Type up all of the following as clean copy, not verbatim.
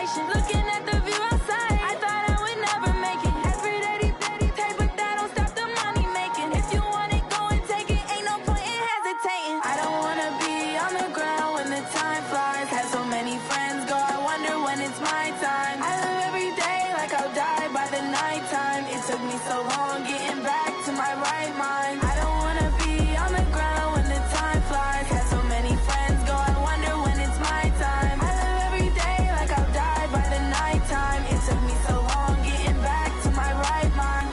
motivation. Looking at the view outside, I thought I would never make it. Every day they take, but that don't stop the money making. If you want it, go and take it. Ain't no point in hesitating. I don't wanna be on the ground when the time flies. Have so many friends go, I wonder when it's my time. I live every day like I'll die by the nighttime. It took me so long getting back to my right mind. I don't wanna be on the ground when the time flies. Have so many friends go, I wonder when it's my time. I live every day like I'll die by the nighttime. It took me so long getting back to my right mind.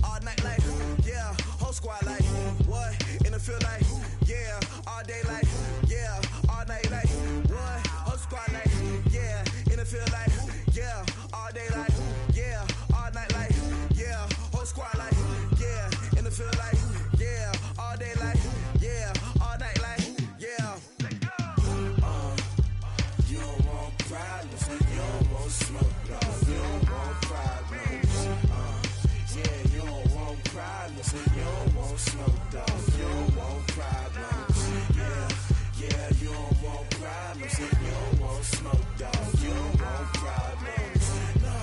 All night like, yeah, whole squad like, what? In the field like, yeah, all day like, yeah, all night like, what? Whole squad like, yeah, in the field like, yeah, all day like, yeah, all night like, yeah, whole squad like, yeah, in the field like, yeah, all day like, yeah, all night like, yeah. You don't want problems, you don't want smoke, dog. You don't want problems, yeah, you don't want problems, you don't want smoke, dog. You don't want problems, yeah, you don't want problems, you don't want smoke, dog. You don't want problems, no,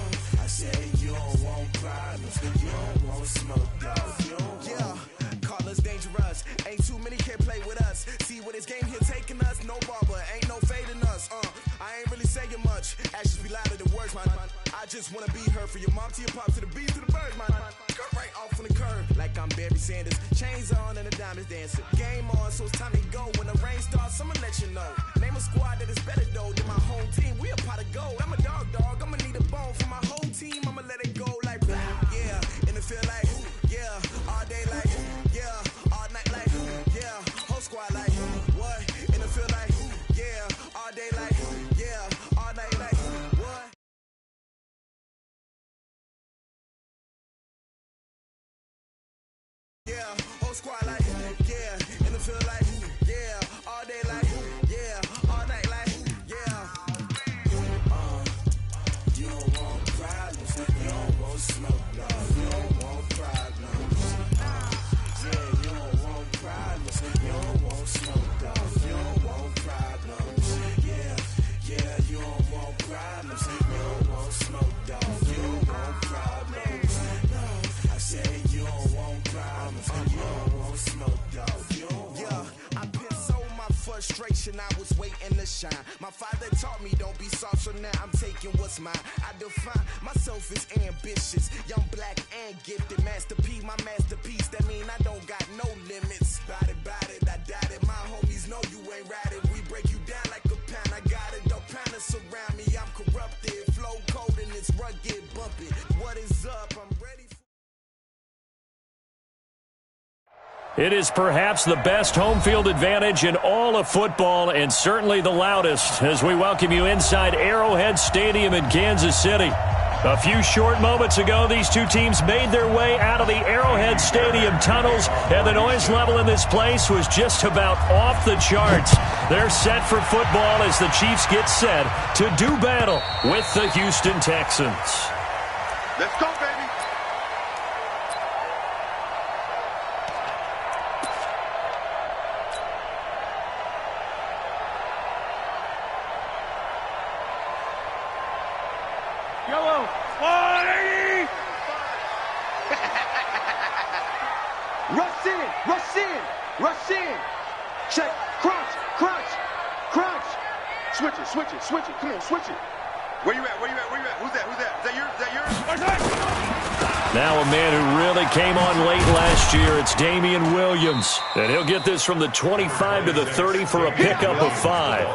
I say you don't want problems, you don't want smoke, dog. You don't want. Call us dangerous, ain't too many can play with us. See what this game here taking us, no barber, ain't no fading us. I ain't really saying much, actions be louder than words, man. I just wanna be heard, from your mom to your pop to the bees to the birds, man. Cut right off on the curb, like I'm Barry Sanders. Chains on and the diamonds dancing. Game on, so it's time to go. When the rain starts, I'ma let you know. Name a squad that is better though than my home team. We a pot of gold. I'm a dog. I'ma need a bone for my whole team. I'ma let it go like blah. Yeah, in the field like, yeah, all day like, yeah, all night like, yeah, whole squad like, what? In the field like, yeah, all day like, yeah, all night like, what? Yeah, whole squad like, yeah, in the field like, yeah, all day like, yeah, all night like, yeah. You don't want problems, you don't want smoke, dog. You don't want problems, yeah, you don't want problems, you don't want smoke, dog. You don't want problems, yeah, you don't want problems, you don't want smoke, dog. You don't want problems, no, I say you don't want problems, you don't want smoke, dog. You don't want. Yeah, I pissed so my frustration, I was waiting to shine. My father taught me don't be soft, so now I'm taking what's mine. I define myself as ambitious, young, black, and gifted. Master P, my masterpiece, that mean I don't got no limits. Bout it, I doubt it. My homies know you ain't ratted. We break you down like a pound. I got it, don't pound to surround me. I'm corrupted, flow cold and it's rugged, bumpy. What is up? I'm ready for. It is perhaps the best home field advantage in all of football, and certainly the loudest, as we welcome you inside Arrowhead Stadium in Kansas City. A few short moments ago, these two teams made their way out of the Arrowhead Stadium tunnels, and the noise level in this place was just about off the charts. They're set for football as the Chiefs get set to do battle with the Houston Texans. Let's go, baby. Yellow, 180! Rush in. Check, crunch. Switch it. Come on, switch it. Where you at? Who's that? Is that yours? Now a man who really came on late last year, it's Damian Williams. And he'll get this from the 25 to the 30 for a pickup of 5.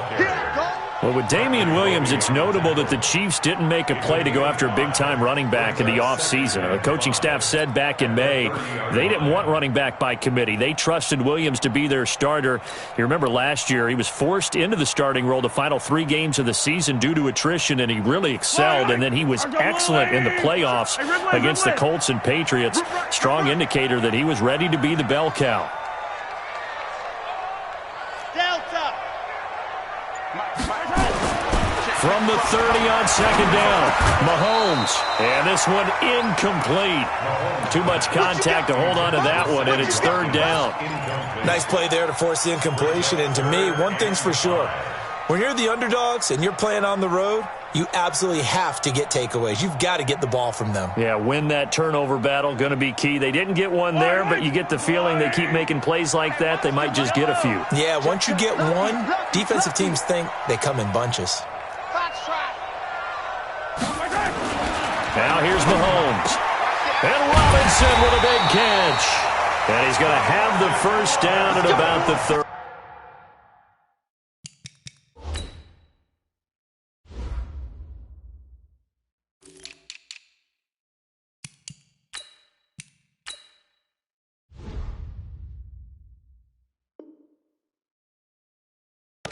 Well, with Damian Williams, it's notable that the Chiefs didn't make a play to go after a big-time running back in the offseason. The coaching staff said back in May they didn't want running back by committee. They trusted Williams to be their starter. You remember last year he was forced into the starting role the final 3 games of the season due to attrition, and he really excelled, and then he was excellent in the playoffs against the Colts and Patriots. Strong indicator that he was ready to be the bell cow. From the 30 on second down, Mahomes. And this one incomplete. Too much contact to hold on to that one, and it's 3rd down. Nice play there to force the incompletion. And to me, one thing's for sure. When you're the underdogs and you're playing on the road, you absolutely have to get takeaways. You've got to get the ball from them. Yeah, win that turnover battle, going to be key. They didn't get one there, but you get the feeling they keep making plays like that, they might just get a few. Yeah, once you get one, defensive teams think they come in bunches. Now here's Mahomes. And Robinson with a big catch. And he's going to have the first down at about the 30.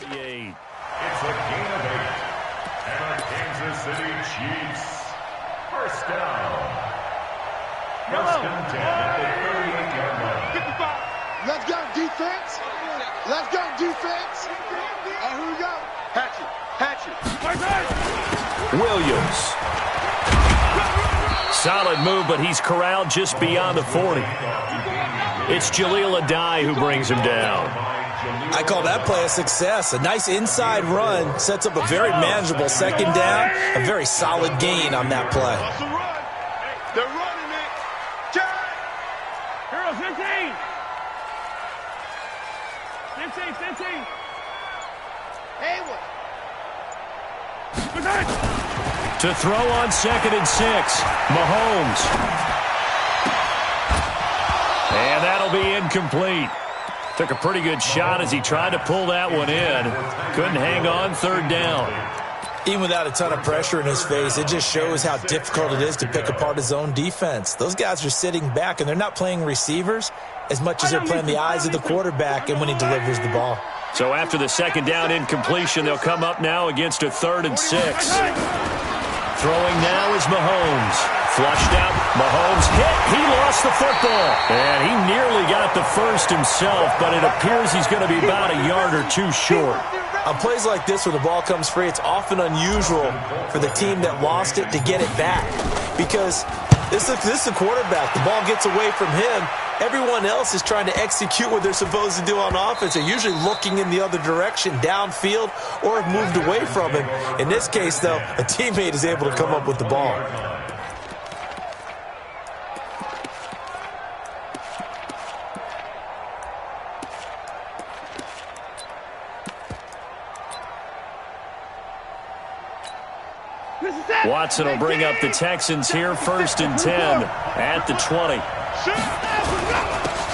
It's a gain of 8. And the Kansas City Chiefs. First down. First and 10 at the 38-yard line. 55. Let's go, defense. Let's go, defense. And here we go. Hatchet. Hatchet. Williams. Solid move, but he's corralled just beyond the 40. It's Jaleel Adai who brings him down. I call that play a success. A nice inside run sets up a very manageable second down. A very solid gain on that play. They're running it. Hero 15. 15. Haywood. To throw on 2nd and 6. Mahomes. And that'll be incomplete. Took a pretty good shot as he tried to pull that one in. Couldn't hang on, 3rd down. Even without a ton of pressure in his face, it just shows how difficult it is to pick apart his own defense. Those guys are sitting back, and they're not playing receivers as much as they're playing the eyes of the quarterback and when he delivers the ball. So after the 2nd down incompletion, they'll come up now against a 3rd and 6. Throwing now is Mahomes. Flushed out. Mahomes hit. He lost the football. And he nearly got the first himself, but it appears he's going to be about a yard or two short. On plays like this where the ball comes free, it's often unusual for the team that lost it to get it back. Because this is a quarterback. The ball gets away from him. Everyone else is trying to execute what they're supposed to do on offense. They're usually looking in the other direction, downfield, or have moved away from him. In this case, though, a teammate is able to come up with the ball. Watson will bring up the Texans here, 1st and 10 at the 20.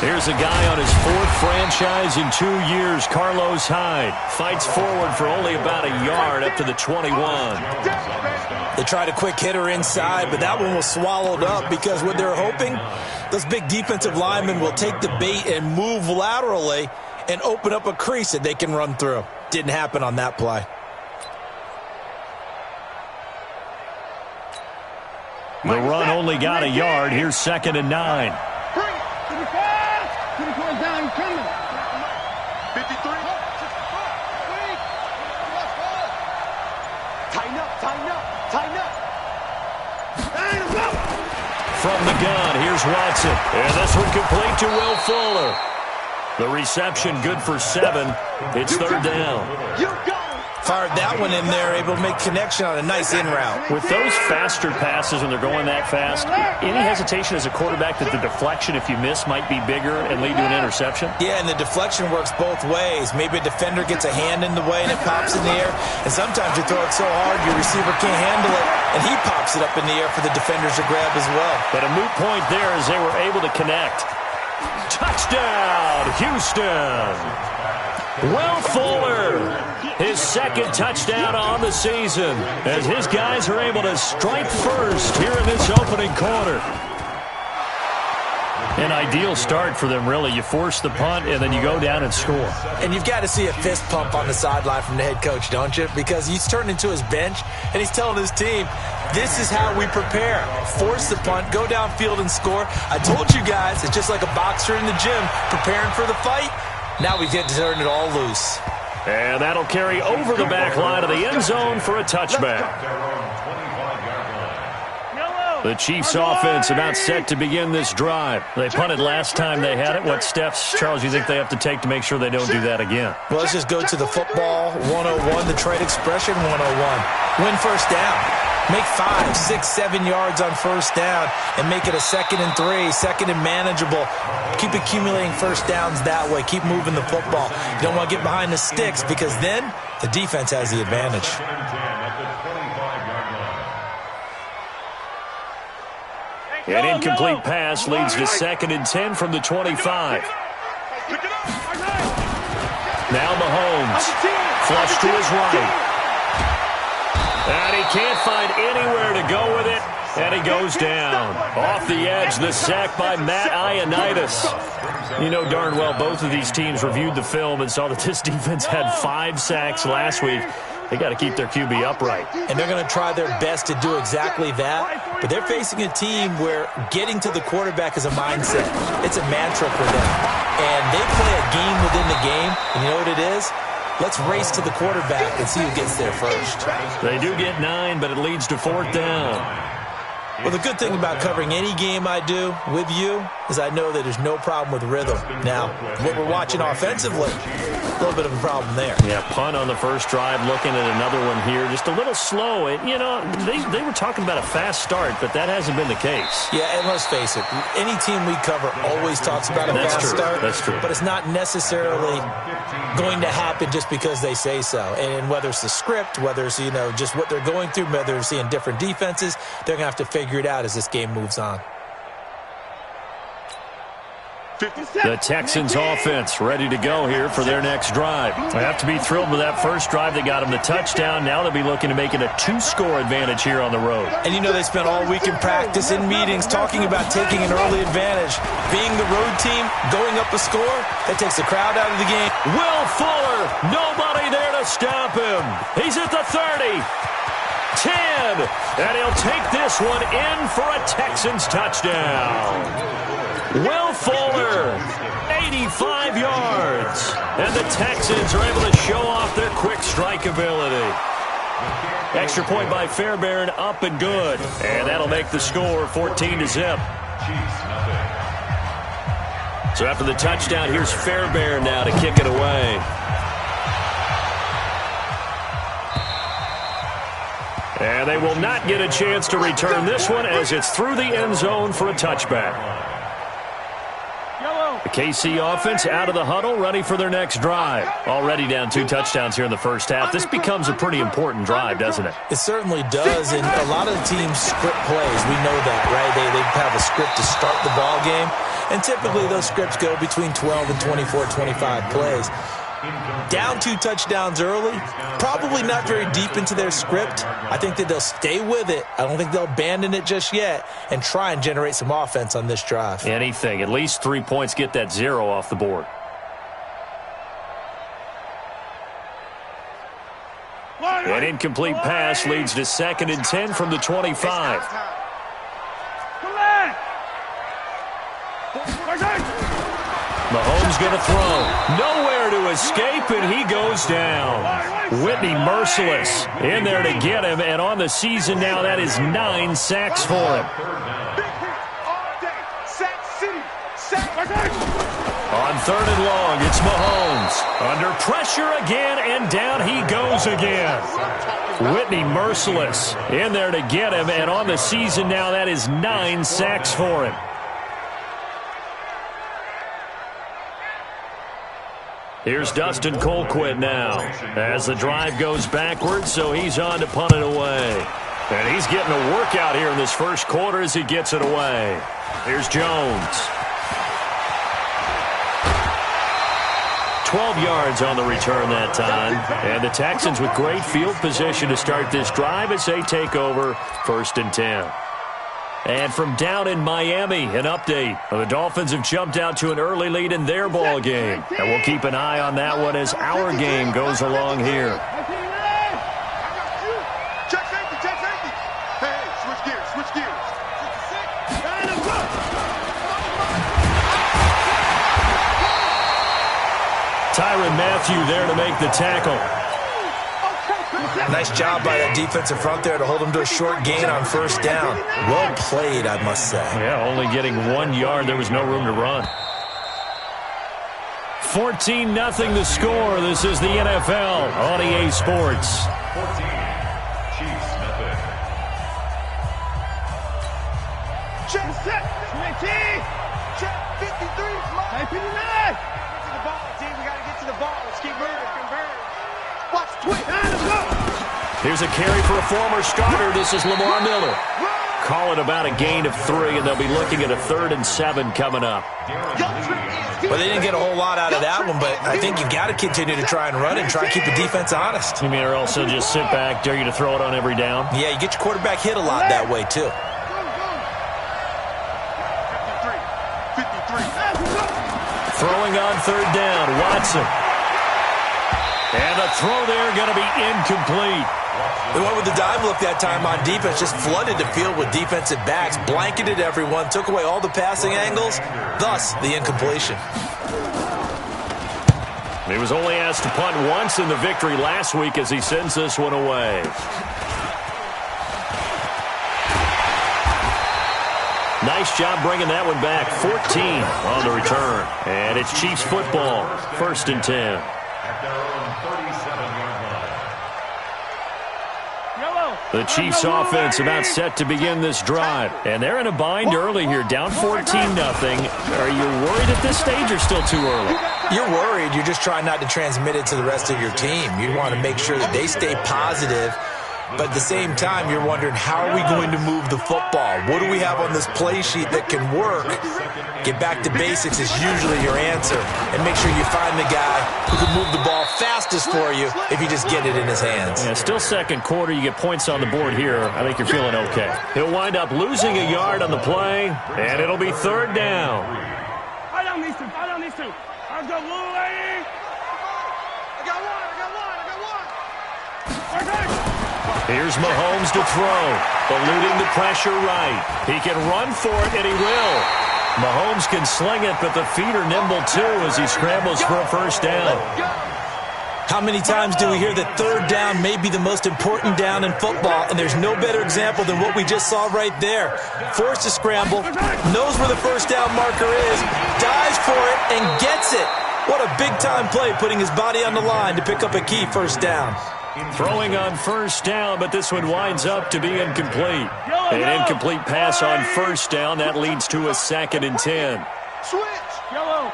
Here's a guy on his 4th franchise in 2 years, Carlos Hyde. Fights forward for only about a yard up to the 21. They tried a quick hitter inside, but that one was swallowed up because what they're hoping, those big defensive linemen will take the bait and move laterally and open up a crease that they can run through. Didn't happen on that play. The run only got a yard. Here's 2nd and 9. 24 down, coming. 53. Tighten up. From the gun, here's Watson. And this one complete to Will Fuller. The reception good for 7. It's 3rd down. Fired that one in there, able to make connection on a nice in route. With those faster passes when they're going that fast, any hesitation as a quarterback that the deflection, if you miss, might be bigger and lead to an interception? Yeah, and the deflection works both ways. Maybe a defender gets a hand in the way and it pops in the air. And sometimes you throw it so hard your receiver can't handle it, and he pops it up in the air for the defenders to grab as well. But a moot point there as they were able to connect. Touchdown, Houston! Will Fuller, his 2nd touchdown on the season, as his guys are able to strike first here in this opening quarter. An ideal start for them, really. You force the punt, and then you go down and score. And you've got to see a fist pump on the sideline from the head coach, don't you? Because he's turned into his bench, and he's telling his team, this is how we prepare. Force the punt, go downfield and score. I told you guys, it's just like a boxer in the gym preparing for the fight. Now we get to turn it all loose. And that'll carry over the back line of the end zone for a touchback. The Chiefs offense about set to begin this drive. They punted last time they had it. What steps, Charles, you think they have to take to make sure they don't do that again? Well, let's just go to the football 101, the trade expression 101. Win first down. Make 5, 6, 7 yards on first down and make it a 2nd and 3, 2nd and manageable. Keep accumulating first downs that way. Keep moving the football. You don't want to get behind the sticks because then the defense has the advantage. An incomplete pass leads to 2nd and 10 from the 25. Now Mahomes. Flush to his right. And he can't find anywhere to go with it. And he goes down. Off the edge, the sack by Matt Ioannidis. You know darn well both of these teams reviewed the film and saw that this defense had 5 sacks last week. They got to keep their QB upright. And they're going to try their best to do exactly that. But they're facing a team where getting to the quarterback is a mindset. It's a mantra for them. And they play a game within the game. And you know what it is? Let's race to the quarterback and see who gets there first. They do get 9, but it leads to 4th down. Well, the good thing about covering any game I do with you is I know that there's no problem with rhythm. Now, what we're watching offensively, a little bit of a problem there. Yeah, punt on the first drive, looking at another one here. Just a little slow. You know, they were talking about a fast start, but that hasn't been the case. Yeah, and let's face it, any team we cover always talks about a fast start. That's true. But it's not necessarily going to happen just because they say so. And whether it's the script, whether it's, you know, just what they're going through, whether they're seeing different defenses, they're going to have to figure it out as this game moves on. The Texans offense ready to go here for their next drive. They have to be thrilled with that first drive. They got them the touchdown. Now they'll be looking to make it a 2-score advantage here on the road. And you know they spent all week in practice, in meetings, talking about taking an early advantage. Being the road team, going up a score, that takes the crowd out of the game. Will Fuller, nobody there to stop him. He's at the 30. 10, and he'll take this one in for a Texans touchdown. Will Fuller, 85 yards, and the Texans are able to show off their quick strike ability. Extra point by Fairbairn, up and good, and that'll make the score 14-0. So after the touchdown, here's Fairbairn now to kick it away. And they will not get a chance to return this one as it's through the end zone for a touchback. The KC offense out of the huddle, ready for their next drive. Already down 2 touchdowns here in the first half. This becomes a pretty important drive, doesn't it? It certainly does, and a lot of the teams script plays. We know that, right? They have a script to start the ball game, and typically those scripts go between 12 and 24, 25 plays. Down 2 touchdowns early, probably not very deep into their script. I think that they'll stay with it. I don't think they'll abandon it just yet and try and generate some offense on this drive. Anything. At least 3 points, get that 0 off the board. An incomplete pass leads to 2nd and 10 from the 25. Mahomes going to throw. Nowhere to escape, and he goes down. Whitney Merciless in there to get him, and on the season now, that is 9 sacks for him. On 3rd and long, it's Mahomes. Under pressure again, and down he goes again. Whitney Merciless in there to get him, and on the season now, that is 9 sacks for him. Here's Dustin Colquitt now as the drive goes backwards, so he's on to punt it away. And he's getting a workout here in this first quarter as he gets it away. Here's Jones. 12 yards on the return that time. And the Texans with great field position to start this drive as they take over 1st and 10. And from down in Miami, an update. The Dolphins have jumped out to an early lead in their ball game. And we'll keep an eye on that one as our game goes along here. Check safety. Hey, switch gears. Tyrann Mathieu there to make the tackle. Nice job by that defensive front there to hold him to a short gain on first down. Well played, I must say. Yeah, only getting 1 yard. There was no room to run. 14-0 the score. This is the NFL on EA Sports. 14, Chiefs method. Check, set, 20. Check, 53. Hey, 59. Get to the ball, team. We got to get to the ball. Let's keep moving. Convert. Watch, twitch. Let's go. Here's a carry for a former starter. This is Lamar Miller. Call it about a gain of 3, and they'll be looking at a 3rd and 7 coming up. Well, they didn't get a whole lot out of that one, but I think you've got to continue to try and run and try and keep the defense honest. You mean, or else they'll just sit back, dare you to throw it on every down? Yeah, you get your quarterback hit a lot that way, too. 53. Throwing on 3rd down, Watson. And the throw there going to be incomplete. They went with the dime look that time on defense, just flooded the field with defensive backs, blanketed everyone, took away all the passing angles, thus the incompletion. He was only asked to punt once in the victory last week as he sends this one away. Nice job bringing that one back. 14 on the return. And it's Chiefs football. 1st and 10. At their own 37-yard line. The Chiefs offense about set to begin this drive. And they're in a bind early here, down 14-0. Are you worried at this stage or still too early? You're worried. You're just trying not to transmit it to the rest of your team. You want to make sure that they stay positive. But at the same time, you're wondering, how are we going to move the football? What do we have on this play sheet that can work? Get back to basics is usually your answer. And make sure you find the guy who can move the ball fastest for you if you just get it in his hands. Yeah, still second quarter. You get points on the board here. I think you're feeling okay. He'll wind up losing a yard on the play, and it'll be 3rd down. I got these two. I've got one lady. I got one. Here's Mahomes to throw, eluding the pressure right. He can run for it, and he will. Mahomes can sling it, but the feet are nimble too as he scrambles for a first down. How many times do we hear that 3rd down may be the most important down in football, and there's no better example than what we just saw right there. Forced to scramble, knows where the first down marker is, dives for it, and gets it. What a big-time play, putting his body on the line to pick up a key first down. Throwing on first down, but this one winds up to be incomplete. An incomplete pass on first down. That leads to a 2nd and 10. Switch. Yellow.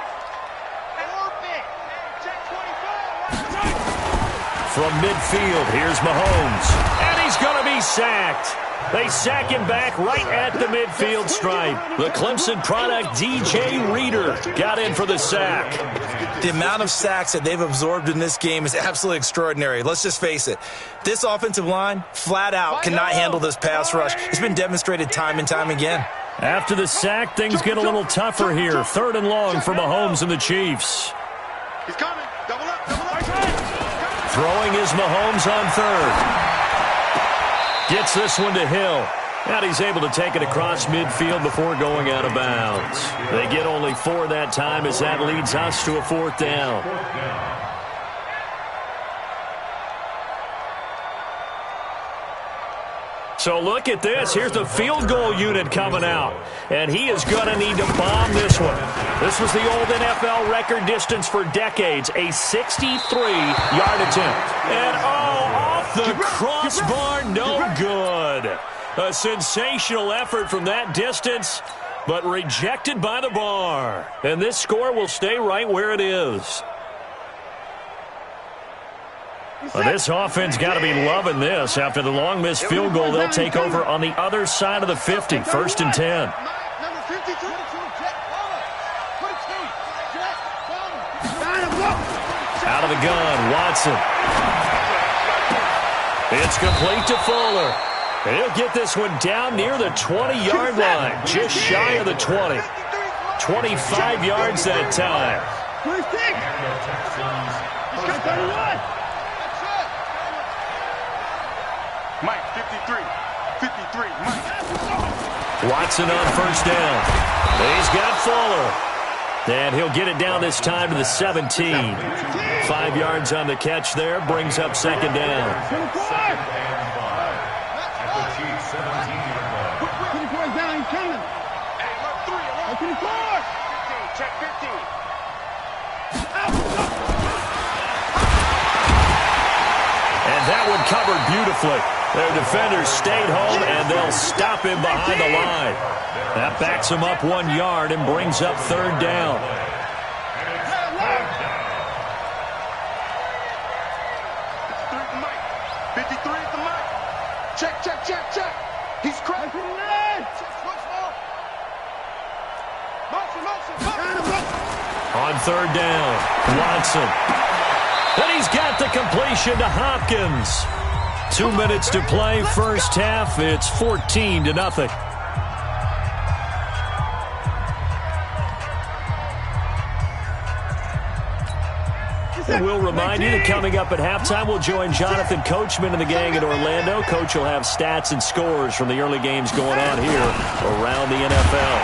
From midfield, here's Mahomes. And he's going to be sacked. They sack him back right at the midfield stripe. The Clemson product, DJ Reader, got in for the sack. The amount of sacks that they've absorbed in this game is absolutely extraordinary. Let's just face it. This offensive line, flat out, cannot handle this pass rush. It's been demonstrated time and time again. After the sack, things get a little tougher here. 3rd and long for Mahomes and the Chiefs. He's coming. Double up. Throwing is Mahomes on 3rd. Gets this one to Hill. And he's able to take it across midfield before going out of bounds. They get only 4 that time as that leads us to a 4th down. So look at this. Here's the field goal unit coming out. And he is going to need to bomb this one. This was the old NFL record distance for decades, a 63-yard attempt. And off the crossbar, no good. A sensational effort from that distance, but rejected by the bar. And this score will stay right where it is. Well, this offense got to be loving this. After the long missed field goal, they'll take over on the other side of the 50, 1st and 10. Out of the gun, Watson. It's complete to Fuller. And he'll get this one down near the 20-yard line, just shy of the 20. 25 yards that time. Mike, 53, Mike. Watson on first down. He's got Fuller. And he'll get it down this time to the 17. 5 yards on the catch there, brings up second down. Second and 5. At the Chiefs' 17-yard line. 24 is down, he's coming. Hey, look, 3. 24. 15, check 15. And that one covered beautifully. Their defenders stayed home, and they'll stop him behind the line. That backs him up 1 yard and brings up third down. And it's third down. 53 at the mic. 53 at the mic. Check, check, check, check. He's crazy. On third down, Watson. And he's got the completion to Hopkins. 2 minutes to play, first half. It's 14-0. And we'll remind you that coming up at halftime, we'll join Jonathan Coachman and the gang in Orlando. Coach will have stats and scores from the early games going on here around the NFL.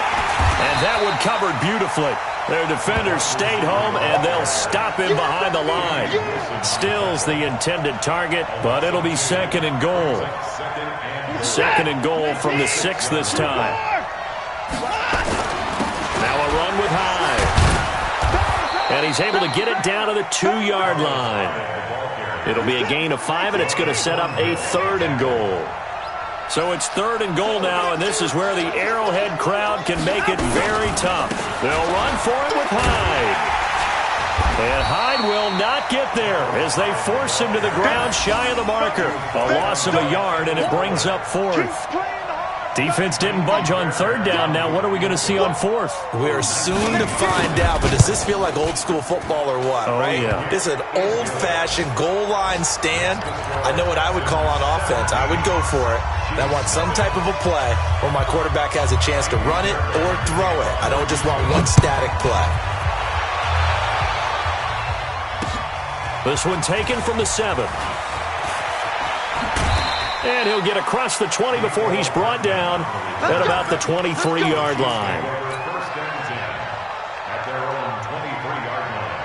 And that one covered beautifully. Their defenders stayed home, and they'll stop him behind the line. Still's the intended target, but it'll be second and goal. Second and goal from the 6 this time. Now a run with Hyde. And he's able to get it down to the 2-yard line. It'll be a gain of 5, and it's going to set up a third and goal. So it's third and goal now, and this is where the Arrowhead crowd can make it very tough. They'll run for it with Hyde. And Hyde will not get there as they force him to the ground shy of the marker. A loss of a yard, and it brings up fourth. Defense didn't budge on third down. Now what are we going to see on fourth? We're soon to find out, but does this feel like old school football or what, right? Yeah. This is an old-fashioned goal line stand. I know what I would call on offense. I would go for it. I want some type of a play where my quarterback has a chance to run it or throw it. I don't just want one static play. This one taken from the 7. And he'll get across the 20 before he's brought down at about the 23-yard line. First and 10 at their own 23-yard line.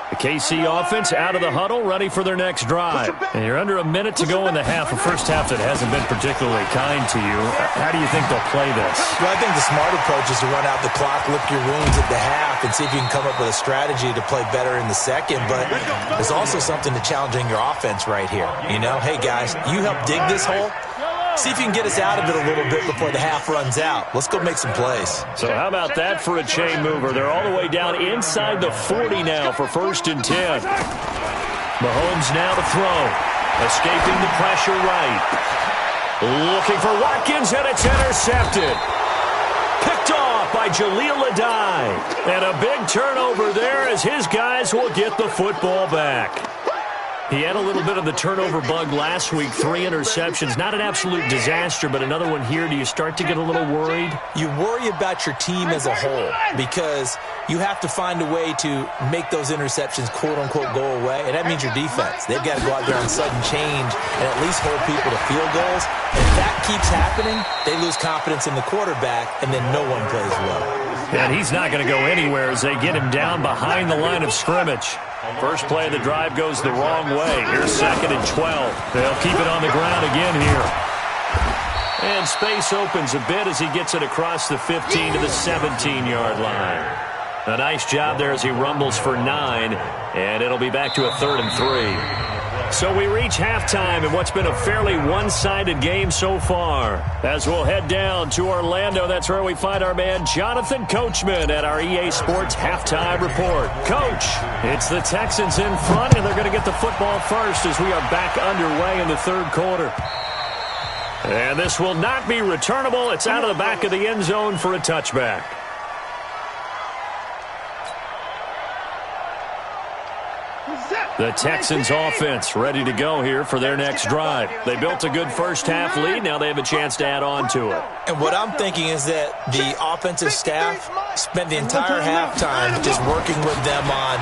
The KC offense out of the huddle, ready for their next drive. And you're under a minute to go in the half, a first half that hasn't been particularly kind to you. How do you think they'll play this? Well, I think the smart approach is to run out the clock, lick your wounds at the half, and see if you can come up with a strategy to play better in the second. But there's also something to challenging your offense right here. You know, hey, guys, you help dig this hole. See if you can get us out of it a little bit before the half runs out. Let's go make some plays. So how about that for a chain mover? They're all the way down inside the 40 now for first and 10. Mahomes now to throw. Escaping the pressure right. Looking for Watkins, and it's intercepted. Picked off by Jaleel Adai. And a big turnover there as his guys will get the football back. He had a little bit of the turnover bug last week, 3 interceptions. Not an absolute disaster, but another one here. Do you start to get a little worried? You worry about your team as a whole because you have to find a way to make those interceptions, quote-unquote, go away, and that means your defense. They've got to go out there on sudden change and at least hold people to field goals. And if that keeps happening, they lose confidence in the quarterback, and then no one plays well. And he's not going to go anywhere as they get him down behind the line of scrimmage. First play of the drive goes the wrong way. Here's second and 12. They'll keep it on the ground again here. And space opens a bit as he gets it across the 15 to the 17-yard line. A nice job there as he rumbles for 9, and it'll be back to a 3rd and 3. So we reach halftime in what's been a fairly one-sided game so far. As we'll head down to Orlando, that's where we find our man Jonathan Coachman at our EA Sports Halftime Report. Coach, it's the Texans in front, and they're going to get the football first as we are back underway in the third quarter. And this will not be returnable. It's out of the back of the end zone for a touchback. The Texans offense ready to go here for their next drive. They built a good first half lead. Now they have a chance to add on to it. And what I'm thinking is that the offensive staff spent the entire halftime just working with them on,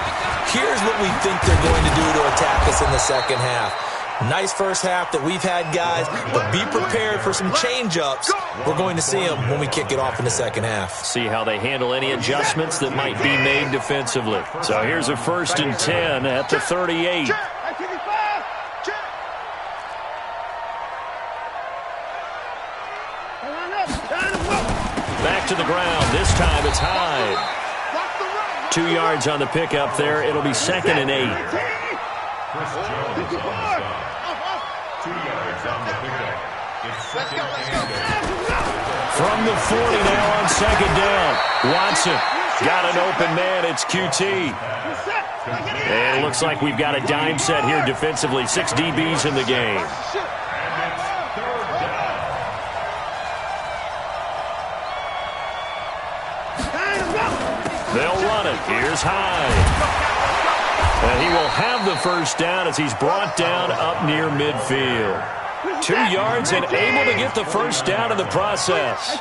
here's what we think they're going to do to attack us in the second half. Nice first half that we've had, guys, but be prepared for some change-ups. We're going to see them when we kick it off in the second half. See how they handle any adjustments that might be made defensively. So here's a 1st and 10 at the 38. Back to the ground. This time it's Hyde. 2 yards on the pickup there. It'll be 2nd and 8. Chris Jones on the stop. 2 yards on the pickup. It's 2nd and 8. From the 40 now on 2nd down. Watson got an open man. It's QT. And it looks like we've got a dime set here defensively. 6 DBs in the game. And it's 3rd down. They'll run it. Here's Hyde. And he will have the first down as he's brought down up near midfield. 2 yards and able to get the first down in the process.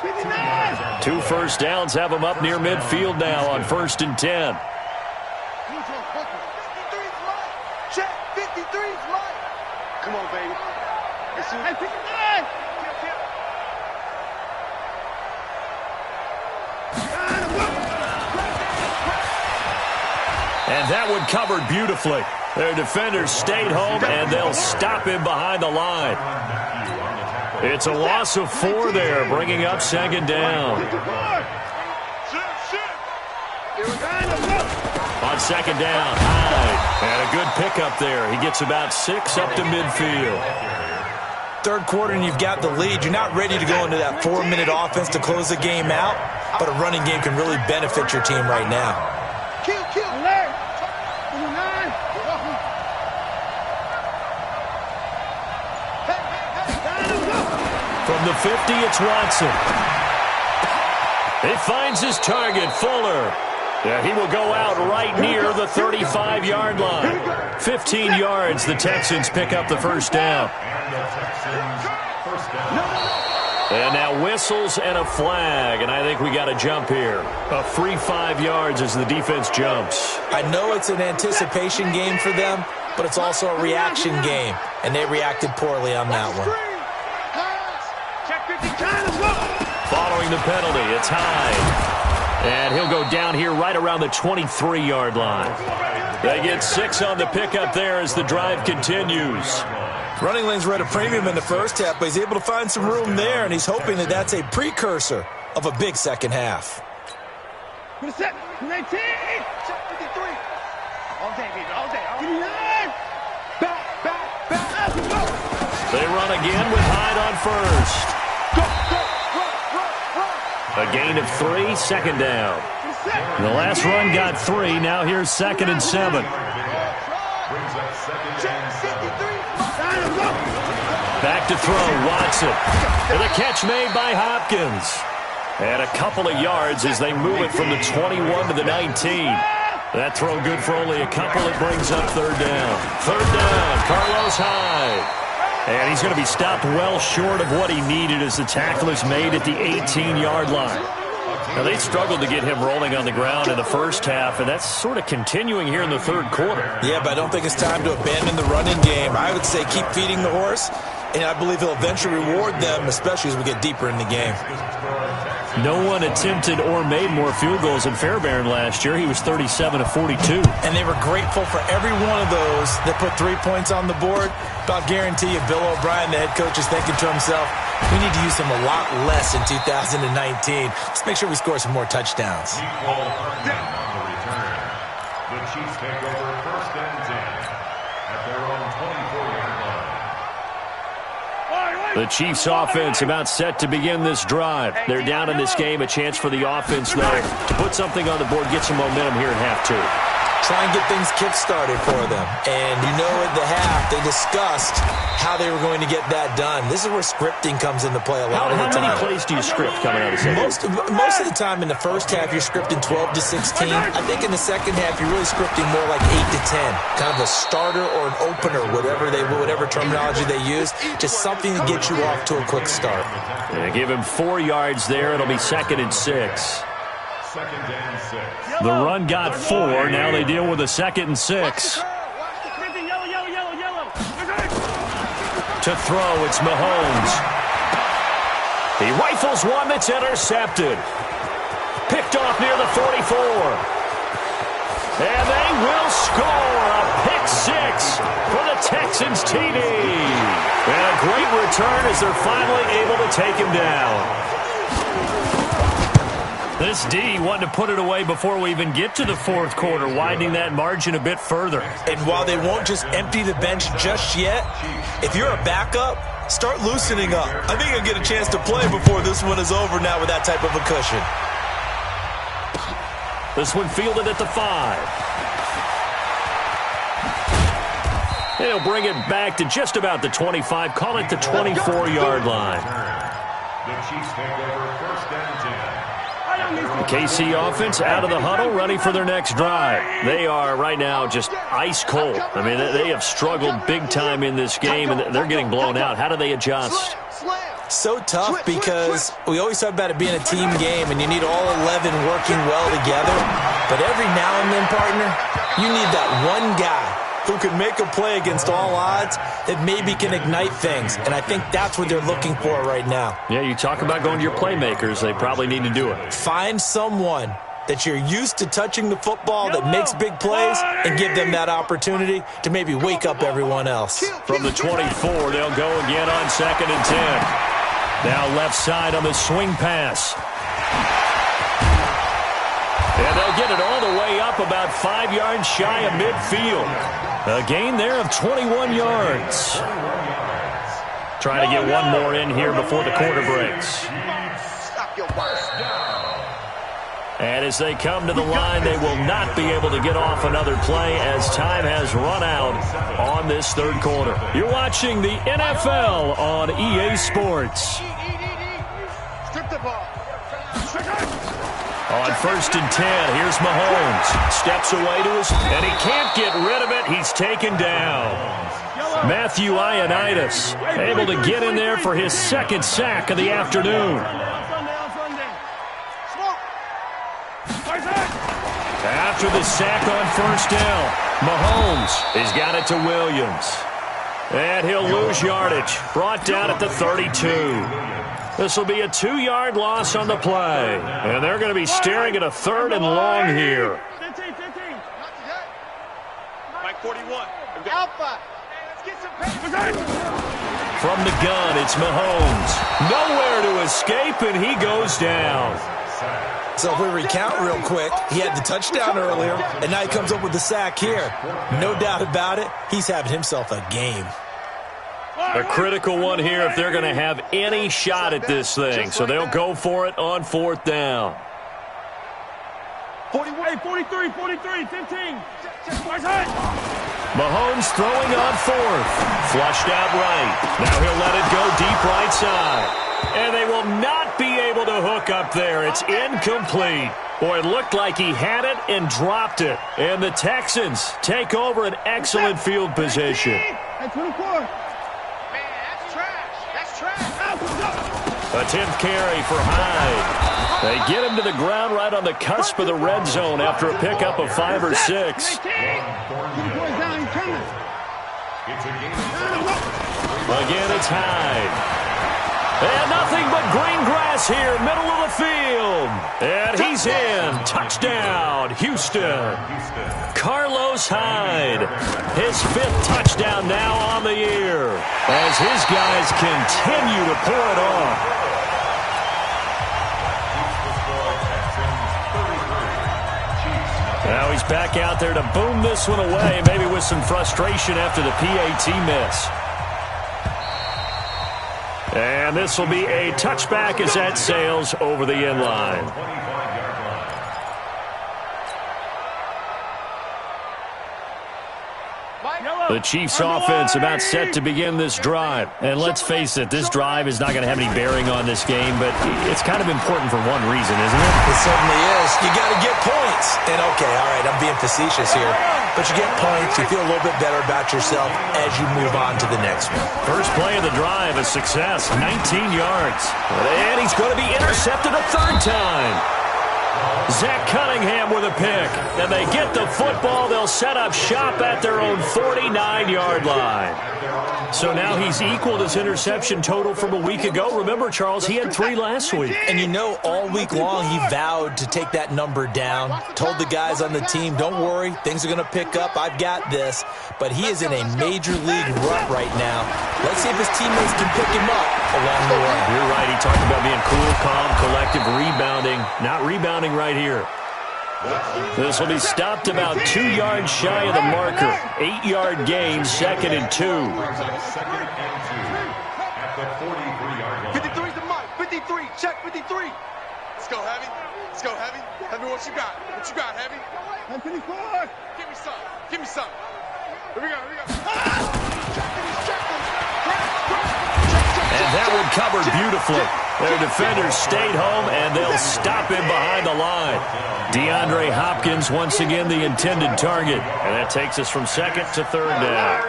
2 first downs have him up near midfield now on 1st and 10. Check, 53's mine. Come on, baby. And that one covered beautifully. Their defenders stayed home, and they'll stop him behind the line. It's a loss of 4 there, bringing up 2nd down. On 2nd down, Hyde. And a good pickup there. He gets about 6 up to midfield. Third quarter and you've got the lead. You're not ready to go into that 4-minute offense to close the game out, but a running game can really benefit your team right now. Kill. From the 50, it's Watson. He finds his target, Fuller. Yeah, he will go out right near the 35-yard line. 15 yards, the Texans pick up the first down. And the Texans first down. And now whistles and a flag, and I think we got a jump here. A free 5 yards as the defense jumps. I know it's an anticipation game for them, but it's also a reaction game, and they reacted poorly on that one. Following the penalty, it's Hyde. And he'll go down here right around the 23-yard line. They get 6 on the pickup there as the drive continues. Running lanes were at a premium in the first half, but he's able to find some room there, and he's hoping that that's a precursor of a big second half. All day. Back. They run again with Hyde on first. A gain of 3, 2nd down. The last run got 3. Now here's 2nd and 7. Brings up 2nd and 7. Back to throw, Watson. And a catch made by Hopkins. And a couple of yards as they move it from the 21 to the 19. That throw good for only a couple. It brings up 3rd down. 3rd down, Carlos Hyde. And he's going to be stopped well short of what he needed as the tackle is made at the 18-yard line. Now, they struggled to get him rolling on the ground in the first half, and that's sort of continuing here in the third quarter. Yeah, but I don't think it's time to abandon the running game. I would say keep feeding the horse, and I believe he'll eventually reward them, especially as we get deeper in the game. No one attempted or made more field goals than Fairbairn last year. He was 37 of 42. And they were grateful for every one of those that put 3 points on the board. But I'll guarantee you, Bill O'Brien, the head coach, is thinking to himself, we need to use him a lot less in 2019. Let's make sure we score some more touchdowns. Equal down on the return. The Chiefs take over 1st and 10 at their own 24-yard line. The Chiefs offense about set to begin this drive. They're down in this game. A chance for the offense, though, to put something on the board, get some momentum here at half 2. Try and get things kick-started for them. And you know at the half, they discussed how they were going to get that done. This is where scripting comes into play a lot of the time. How many plays do you script coming out of the second? Most of the time in the first half, you're scripting 12 to 16. I think in the second half, you're really scripting more like 8 to 10. Kind of a starter or an opener, whatever terminology they use. Just something to get you off to a quick start. Yeah, give him 4 yards there. It'll be 2nd and 6. 2nd and 6. The run got 4. Now they deal with a 2nd and 6. To throw, it's Mahomes. He rifles one that's intercepted. Picked off near the 44. And they will score a pick six for the Texans TD. And a great return as they're finally able to take him down. This D wanted to put it away before we even get to the fourth quarter, widening that margin a bit further. And while they won't just empty the bench just yet, if you're a backup, start loosening up. I think you'll get a chance to play before this one is over now with that type of a cushion. This one fielded at the 5. And he'll bring it back to just about the 25. Call it the 24-yard line. The Chiefs take over first and 10. The KC offense out of the huddle, ready for their next drive. They are right now just ice cold. I mean, they have struggled big time in this game, and they're getting blown out. How do they adjust? So tough because we always talk about it being a team game, and you need all 11 working well together. But every now and then, partner, you need that one guy who can make a play against all odds that maybe can ignite things. And I think that's what they're looking for right now. Yeah, you talk about going to your playmakers. They probably need to do it. Find someone that you're used to touching the football that makes big plays and give them that opportunity to maybe wake up everyone else. From the 24, they'll go again on 2nd and 10. Now left side on the swing pass. And they'll get it all the way up about 5 yards shy of midfield. A gain there of 21 yards. Trying to get one more in here before the quarter breaks. And as they come to the line, they will not be able to get off another play as time has run out on this third quarter. You're watching the NFL on EA Sports. Strip the ball. On 1st and 10, here's Mahomes. Steps away to his, and he can't get rid of it. He's taken down. Matthew Ioannidis able to get in there for his 2nd sack of the afternoon. After the sack on 1st down, Mahomes has got it to Williams. And he'll lose yardage. Brought down at the 32. This will be a 2-yard loss on the play. And they're going to be staring at a 3rd and long here. 15. Mike 41. Alpha. Let's get some paper. From the gun, it's Mahomes. Nowhere to escape, and he goes down. So if we recount real quick, he had the touchdown earlier, and now he comes up with the sack here. No doubt about it, he's having himself a game. A critical one here if they're going to have any shot at this thing. So they'll go for it on 4th down. 41, 43, 15. Mahomes throwing on 4th. Flushed out right. Now he'll let it go deep right side. And they will not be able to hook up there. It's incomplete. Boy, it looked like he had it and dropped it. And the Texans take over an excellent field position. At 24. A 10th carry for Hyde. They get him to the ground right on the cusp of the red zone after a pickup of 5 or 6. It's a Again, it's Hyde. And nothing but green grass here, middle of the field. And he's in. Touchdown, Houston. Carlos Hyde. His 5th touchdown now on the year as his guys continue to pour it on. Now he's back out there to boom this one away, maybe with some frustration after the PAT miss. And this will be a touchback as that sails over the end line. The Chiefs offense about set to begin this drive. And let's face it, this drive is not going to have any bearing on this game, but it's kind of important for one reason, isn't it? It certainly is. You got to get points. And okay, all right, I'm being facetious here. But you get points, you feel a little bit better about yourself as you move on to the next one. First play of the drive, a success, 19 yards. And he's going to be intercepted a 3rd time. Zach Cunningham with a pick. And they get the football. They'll set up shop at their own 49-yard line. So now he's equaled his interception total from a week ago. Remember, Charles, he had 3 last week. And you know, all week long he vowed to take that number down. Told the guys on the team, don't worry, things are going to pick up. I've got this. But he is in a major league rut right now. Let's see if his teammates can pick him up along the way. You're right. He talked about being cool, calm, collective, rebounding. Not rebounding right here. This will be stopped about 2 yards shy of the marker. 8-yard gain, 2nd and 2. 53 is the mark. 53. Check 53. Let's go, Heavy. Let's go, Heavy. Heavy, what you got? What you got, Heavy? 54. Give me some. Give me some. Here we go. Here we go. And that one covered beautifully. Their defenders stayed home, and they'll stop him behind the line. DeAndre Hopkins, once again, the intended target. And that takes us from 2nd to 3rd down.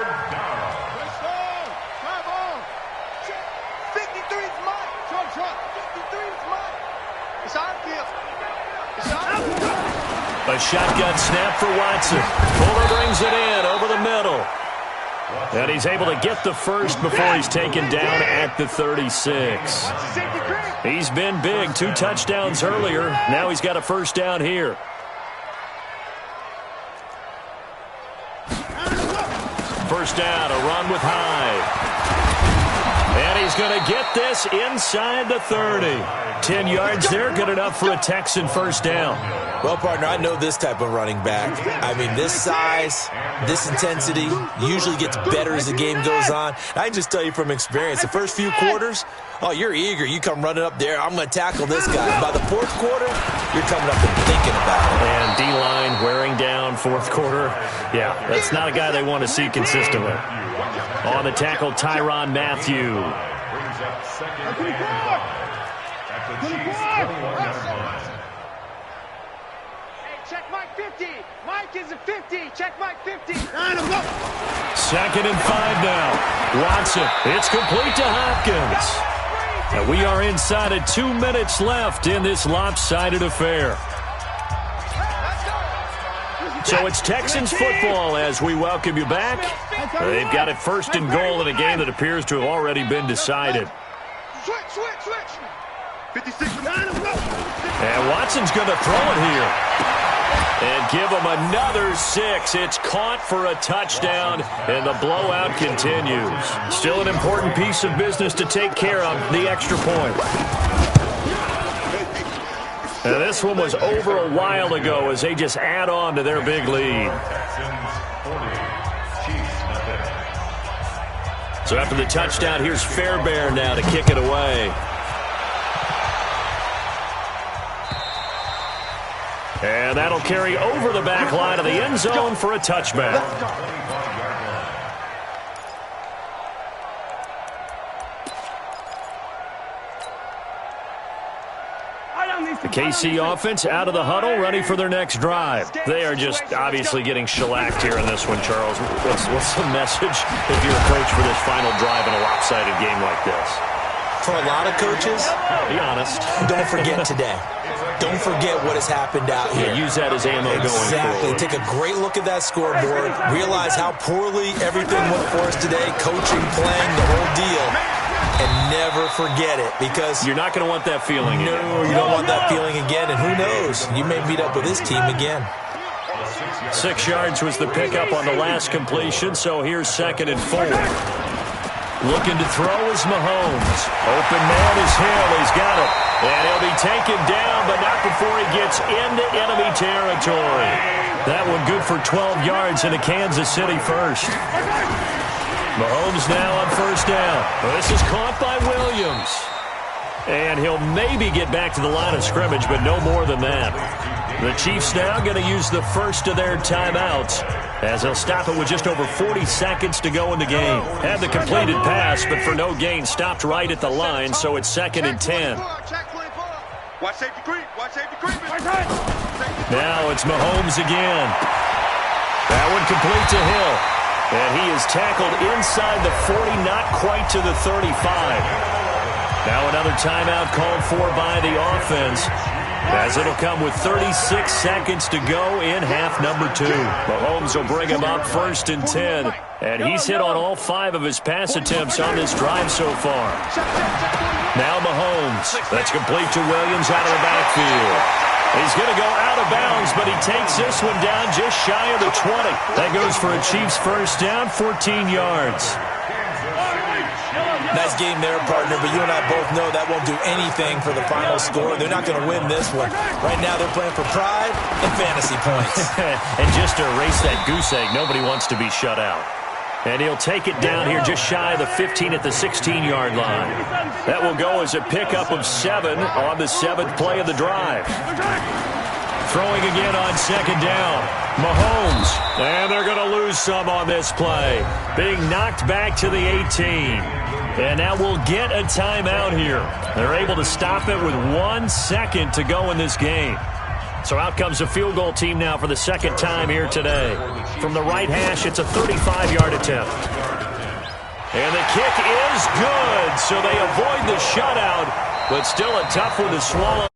53 is mine. 53 is mine. It's our field. It's our field. A shotgun snap for Watson. Fuller brings it in over the middle. And he's able to get the first before he's taken down at the 36. He's been big. 2 touchdowns earlier. Now he's got a first down here. First down, a run with Hyde. And he's going to get this inside the 30. 10 yards there, good enough for a Texan first down. Well, partner, I know this type of running back. I mean, this size, this intensity usually gets better as the game goes on. I can just tell you from experience, the first few quarters, oh, you're eager. You come running up there, I'm going to tackle this guy. By the 4th quarter, you're coming up and thinking about it. And D-line wearing down 4th quarter. Yeah, that's not a guy they want to see consistently. On the tackle, Tyrann Mathieu. Brings up 2nd and 5 at the Chiefs' 21-yard line. Check Mike 50. Mike is a 50. Check Mike 50. 2nd and 5 now. Watson. It's complete to Hopkins. And we are inside of 2 minutes left in this lopsided affair. So it's Texans football as we welcome you back. They've got it 1st and goal in a game that appears to have already been decided. Switch. 56. And Watson's going to throw it here. And give him another 6. It's caught for a touchdown, and the blowout continues. Still an important piece of business to take care of, the extra point. And this one was over a while ago as they just add on to their big lead. So after the touchdown, here's Fairbairn now to kick it away. And that'll carry over the back line of the end zone for a touchback. The KC offense out of the huddle, ready for their next drive. They are just obviously getting shellacked here in this one, Charles. What's the message if you're a coach for this final drive in a lopsided game like this? For a lot of coaches, be honest, don't forget today. Don't forget what has happened out here. Yeah, use that as ammo going forward. Exactly. Take a great look at that scoreboard. Realize how poorly everything went for us today. Coaching, playing, the whole deal. And never forget it, because you're not going to want that feeling again. No, you don't want that feeling again. And who knows? You may meet up with this team again. 6 yards was the pickup on the last completion, so here's 2nd and 4. Looking to throw is Mahomes. Open man is Hill. He's got it. And he'll be taken down, but not before he gets into enemy territory. That one good for 12 yards into Kansas City first. Mahomes now on first down. This is caught by Williams. And he'll maybe get back to the line of scrimmage, but no more than that. The Chiefs now going to use the first of their timeouts, as they'll stop it with just over 40 seconds to go in the game. Had the completed pass, but for no gain, stopped right at the line, so it's 2nd and 10. Watch safety creep. Watch safety creep. Now it's Mahomes again. That one complete to Hill. And he is tackled inside the 40, not quite to the 35. Now another timeout called for by the offense. as it'll come with 36 seconds to go in half number 2. Mahomes will bring him up 1st and 10, and he's hit on all 5 of his pass attempts on this drive so far. Now Mahomes. That's complete to Williams out of the backfield. He's going to go out of bounds, but he takes this one down just shy of the 20. That goes for a Chiefs first down, 14 yards. Nice game there, partner, but you and I both know that won't do anything for the final score. They're not going to win this one. Right now they're playing for pride and fantasy points. And just to erase that goose egg, nobody wants to be shut out. And he'll take it down here just shy of the 15 at the 16-yard line. That will go as a pickup of 7 on the 7th play of the drive. Throwing again on 2nd down. Mahomes. And they're going to lose some on this play. Being knocked back to the 18. And now we'll get a timeout here. They're able to stop it with 1 second to go in this game. So out comes a field goal team now for the 2nd time here today. From the right hash, it's a 35-yard attempt. And the kick is good. So they avoid the shutout, but still a tough one to swallow.